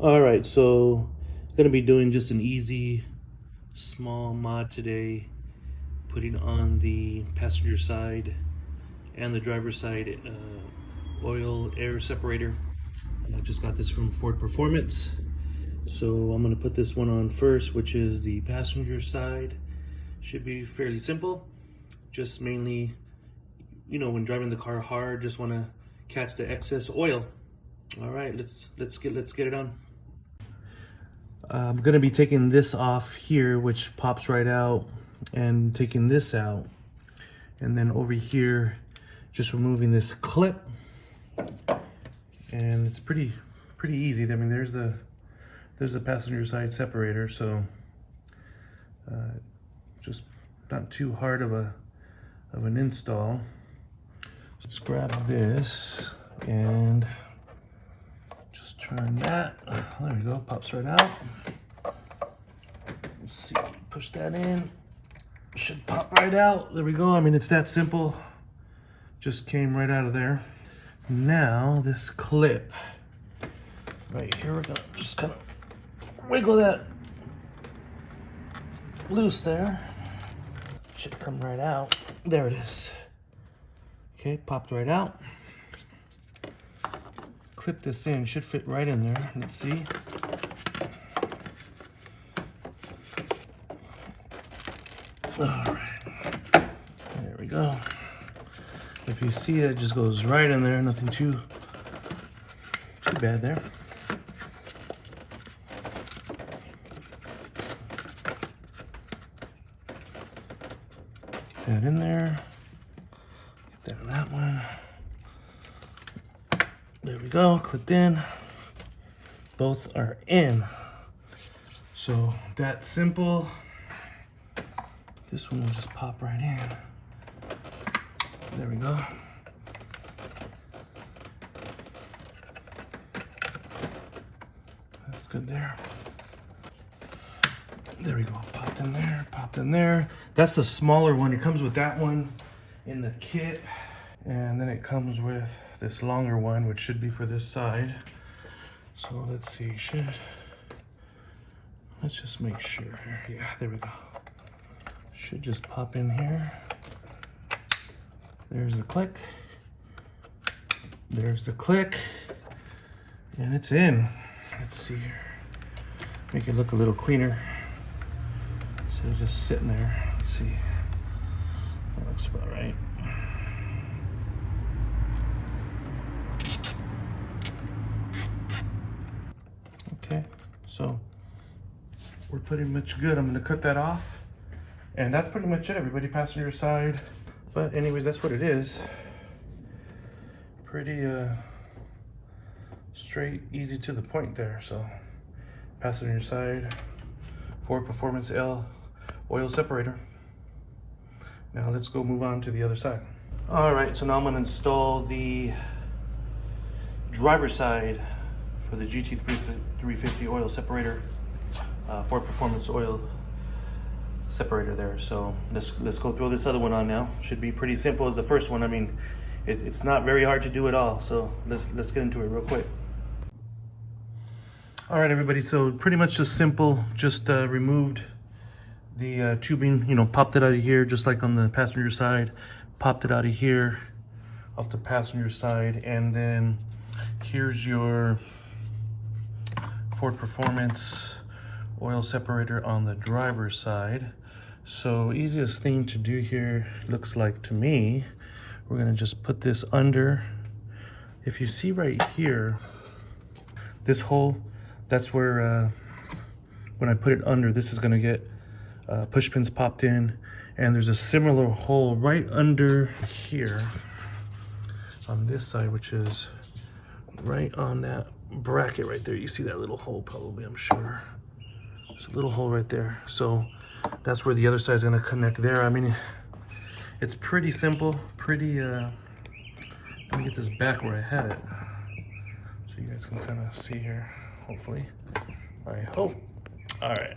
All right, so gonna be doing just an easy small mod today, putting on the passenger side and the driver's side oil air separator. I just got this from Ford Performance, so I'm gonna put this one on first, which is the passenger side. Should be fairly simple, just mainly, you know, when driving the car hard, just want to catch the excess oil. All right, let's get it on. I'm gonna be taking this off here, which pops right out, and taking this out, and then over here just removing this clip, and it's pretty easy. I mean, there's the passenger side separator, so just not too hard of an install. Let's grab this and just turn that. There we go, pops right out. Let's see, push that in. Should pop right out. There we go. I mean, it's that simple. Just came right out of there. Now this clip right here, we're gonna just kind of wiggle that loose there. Should come right out. There it is. Okay, popped right out. Clip this in, should fit right in there. Let's see. All right, there we go. If you see it, just goes right in there. Nothing too bad there. Get that in there. Get that in that one. There we go, clipped in. Both are in. So that's simple. This one will just pop right in. There we go. That's good there. There we go, popped in there, popped in there. That's the smaller one. It comes with that one in the kit. And then it comes with this longer one, which should be for this side. So let's see, let's just make sure. Yeah, there we go. Should just pop in here. There's the click. There's the click. And it's in. Let's see here. Make it look a little cleaner. Instead of just sitting there. Let's see. That looks about right. Okay, so we're pretty much good. I'm gonna cut that off. And that's pretty much it, everybody, passenger side. But anyways, that's what it is. Pretty straight, easy to the point there. So passenger side, Ford Performance L oil separator. Now let's go move on to the other side. All right, so now I'm gonna install the driver's side for the GT350 oil separator, Ford Performance oil separator there. So let's go throw this other one on now. Should be pretty simple as the first one. I mean, it's not very hard to do at all. So let's get into it real quick. All right, everybody. So pretty much just simple. Just removed the tubing. You know, popped it out of here, just like on the passenger side. Popped it out of here, off the passenger side, and then here's your Ford Performance oil separator on the driver's side. So easiest thing to do here, looks like to me, we're gonna just put this under. If you see right here, this hole, that's where when I put it under, this is gonna get push pins popped in, and there's a similar hole right under here on this side, which is right on that bracket right there. You see that little hole probably, I'm sure. There's a little hole right there. So that's where the other side is gonna connect there. I mean, it's pretty simple, pretty, let me get this back where I had it, so you guys can kind of see here, hopefully, I hope. All right,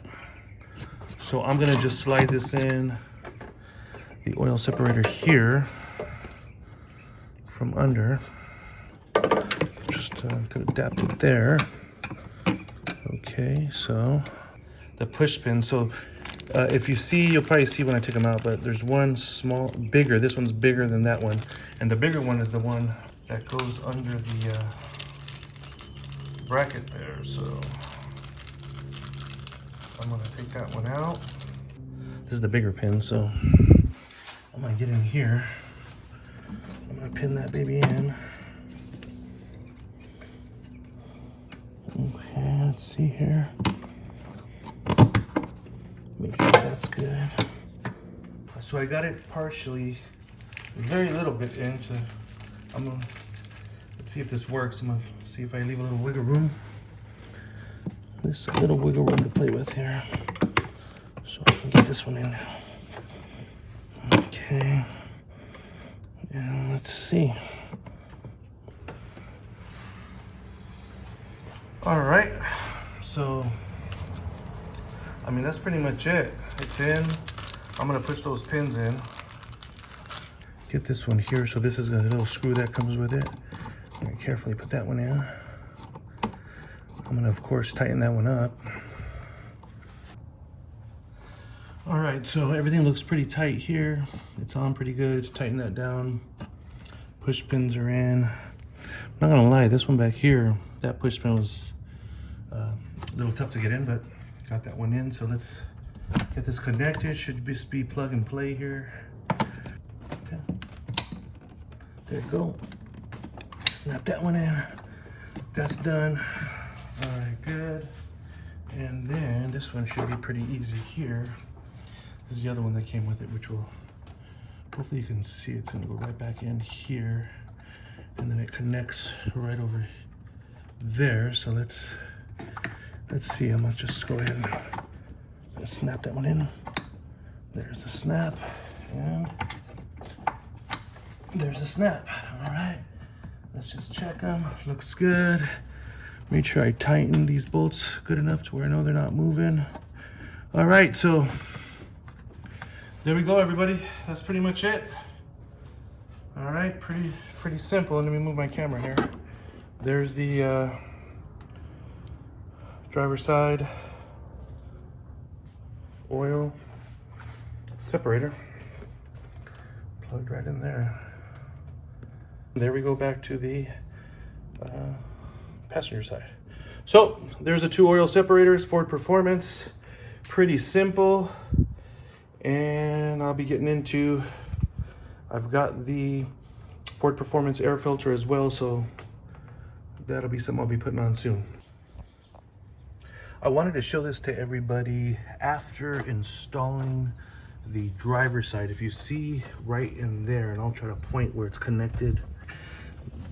so I'm gonna just slide this in, the oil separator here, from under, just could adapt it there. Okay, so the push pin. So if you see, you'll probably see when I take them out, but there's one small, bigger. This one's bigger than that one. And the bigger one is the one that goes under the bracket there. So I'm gonna take that one out. This is the bigger pin, so I'm gonna get in here. I'm gonna pin that baby in. Okay, let's see here. Make sure that's good. So I got it partially, very little bit into. Let's see if this works. I'm gonna see if I leave a little wiggle room. There's a little wiggle room to play with here. So I can get this one in. Okay. And let's see. All right. So, I mean, that's pretty much it. It's in. I'm gonna push those pins in. Get this one here. So this is a little screw that comes with it. I'm gonna carefully put that one in. I'm gonna, of course, tighten that one up. All right, so everything looks pretty tight here. It's on pretty good. Tighten that down. Push pins are in. I'm not gonna lie, this one back here, that push pin was a little tough to get in, but got that one in. So let's get this connected. Should just be plug and play here. Okay. There you go. Snap that one in. That's done. All right, good. And then this one should be pretty easy here. This is the other one that came with it, which will, hopefully you can see it's gonna go right back in here. And then it connects right over there. So let's see, I'm gonna just go ahead and snap that one in. There's the snap, and there's the snap. All right, let's just check them. Looks good. Make sure I tighten these bolts good enough to where I know they're not moving. All right, so there we go, everybody. That's pretty much it. All right, pretty simple. Let me move my camera here. There's the driver's side oil separator. Plugged right in there. There we go, back to the passenger side. So there's the two oil separators, Ford Performance. Pretty simple. And I'll be getting into, I've got the Ford Performance air filter as well, so that'll be something I'll be putting on soon. I wanted to show this to everybody after installing the driver's side. If you see right in there, and I'll try to point where it's connected,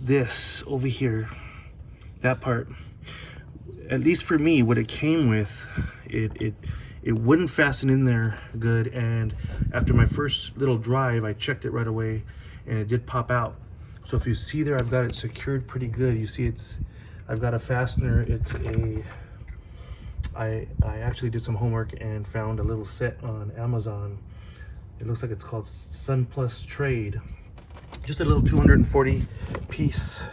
this over here, that part, at least for me, what it came with, it wouldn't fasten in there good, and after my first little drive, I checked it right away, and it did pop out. So if you see there, I've got it secured pretty good. You see I've got a fastener. It's I actually did some homework and found a little set on Amazon. It looks like it's called Sun Plus Trade. Just a little 240 piece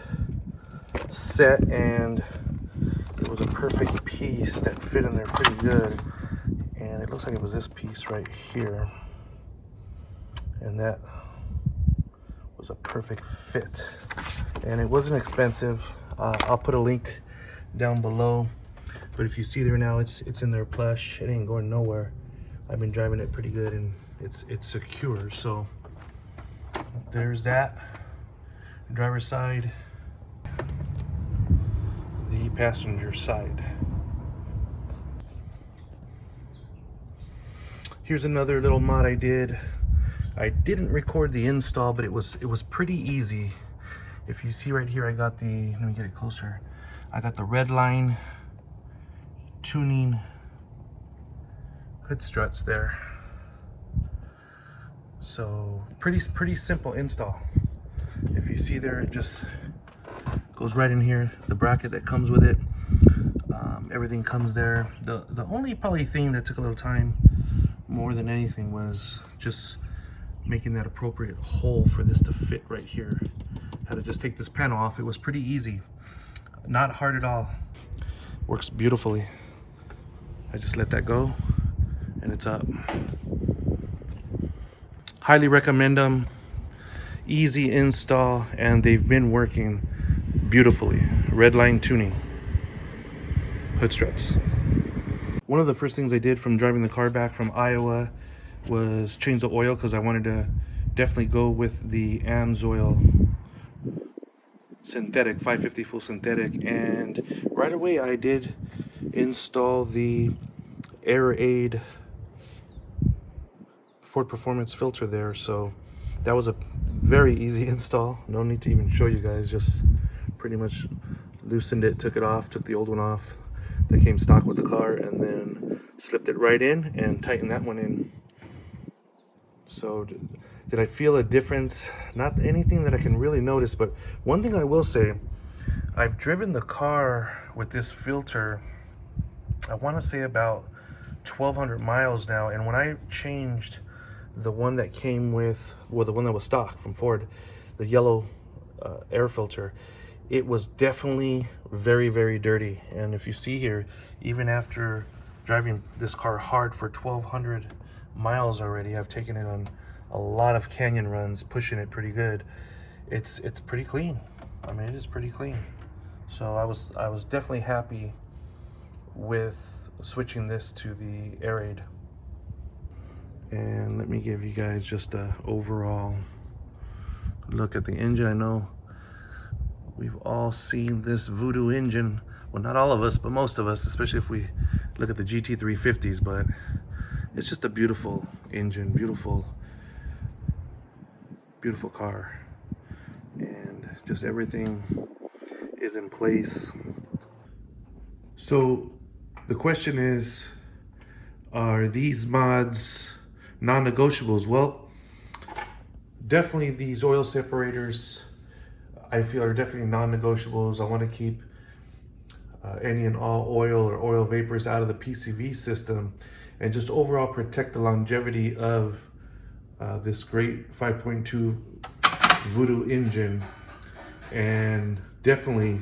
set, and it was a perfect piece that fit in there pretty good. And it looks like it was this piece right here, and that was a perfect fit, and it wasn't expensive. I'll put a link down below, but if you see there now, it's in there plush. It ain't going nowhere. I've been driving it pretty good, and it's secure. So there's that. Driver's side, the passenger side. Here's another little mod I did. I didn't record the install, but it was pretty easy. If you see right here, I got the, let me get it closer. I got the red line tuning hood struts there. So pretty simple install. If you see there, it just goes right in here. The bracket that comes with it, everything comes there. The only probably thing that took a little time more than anything was just making that appropriate hole for this to fit right here. Had to just take this panel off. It was pretty easy, not hard at all. Works beautifully. I just let that go and it's up. Highly recommend them. Easy install, and they've been working beautifully. Red line tuning, hood struts. One of the first things I did from driving the car back from Iowa was change the oil, because I wanted to definitely go with the AV'Z synthetic 550 full synthetic. And right away I did install the AirAid Ford Performance filter there, so that was a very easy install. No need to even show you guys, just pretty much loosened it, took it off, took the old one off that came stock with the car, and then slipped it right in and tightened that one in. So did I feel a difference? Not anything that I can really notice, but one thing I will say, I've driven the car with this filter, I want to say about 1,200 miles now, and when I changed the one that came with, well, the one that was stock from Ford, the yellow air filter, it was definitely very, very dirty. And if you see here, even after driving this car hard for 1,200 miles already, I've taken it on a lot of canyon runs, pushing it pretty good. It's pretty clean. I mean, it is pretty clean. So I was definitely happy with switching this to the AirAid. And let me give you guys just a overall look at the engine. I know we've all seen this voodoo engine. Well, not all of us, but most of us, especially if we look at the GT350s, but it's just a beautiful engine, beautiful car. And just everything is in place. So the question is, are these mods non-negotiables? Well, definitely these oil separators I feel are definitely non-negotiables. I want to keep any and all oil or oil vapors out of the PCV system, and just overall protect the longevity of this great 5.2 Voodoo engine. And definitely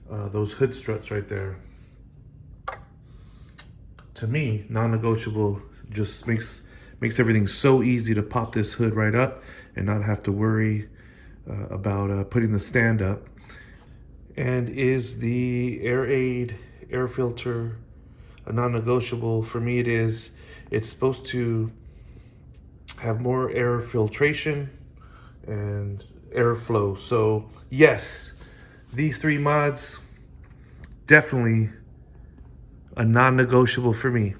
those hood struts right there. To me, non-negotiable. Just makes everything so easy to pop this hood right up and not have to worry about putting the stand up. And is the AirAid air filter a non-negotiable? For me, it is. It's supposed to have more air filtration and airflow. So yes, these three mods, definitely a non-negotiable for me.